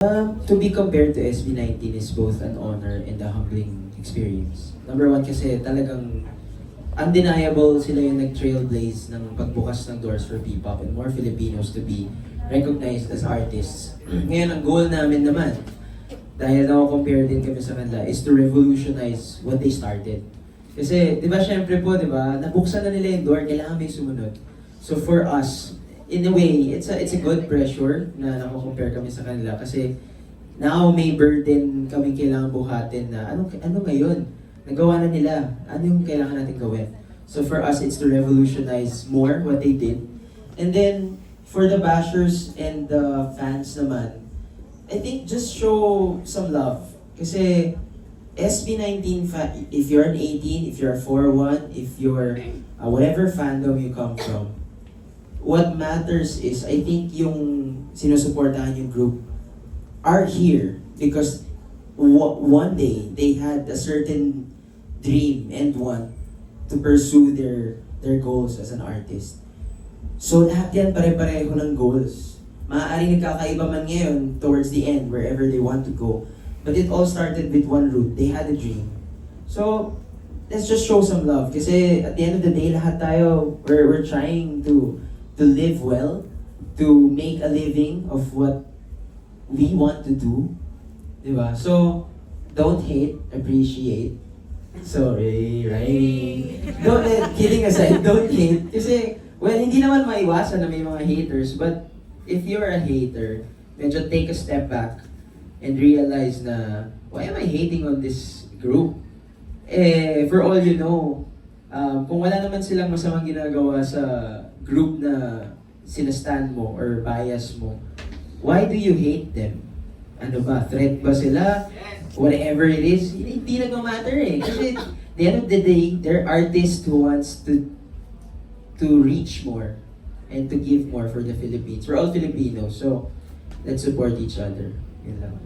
To be compared to SB19 is both an honor and a humbling experience. Number one kasi talagang undeniable sila yung nag-trailblaze ng pagbukas ng doors for P-pop and more Filipinos to be recognized as artists. Ngayon, ang goal namin naman, dahil na-compare din kami sa kanila, is to revolutionize what they started. Kasi, di ba, syempre po, di ba, nabuksan na nila yung door, kailangan may sumunod. So for us, in a way, it's a good pressure na nako-compare kami sa kanila kasi now may burden kami kailangan buhatin na ano ngayon? Nagawa na nila. Ano yung kailangan natin gawin? So for us, it's to revolutionize more what they did. And then, for the bashers and the fans naman, I think just show some love. Kasi SB19, if you're an 18, if you're a 4-1, if you're whatever fandom you come from, what matters is, I think yung sinusuportahan yung group are here because one day they had a certain dream and want to pursue their goals as an artist. So lahat yan pare-pareho ng goals. Maaaring nagkakaiba man ngayon towards the end, wherever they want to go. But it all started with one root. They had a dream. So, let's just show some love. Kasi at the end of the day, lahat tayo, we're trying to live well, to make a living of what we want to do. Diba? So, don't hate, appreciate. Sorry, right? Don't, kidding aside, don't hate. Kasi, well, hindi naman maiwasan na may mga haters, but if you're a hater, medyo take a step back and realize na, why am I hating on this group? For all you know, kung wala naman silang masamang ginagawa sa group na sinastan mo or bias mo, why do you hate them? Ano ba? Threat ba sila? Whatever it is, hindi nagmamatter eh. Kasi at the end of the day, they're artists who wants to reach more and to give more for the Philippines. We're all Filipinos, so let's support each other. Yun lang.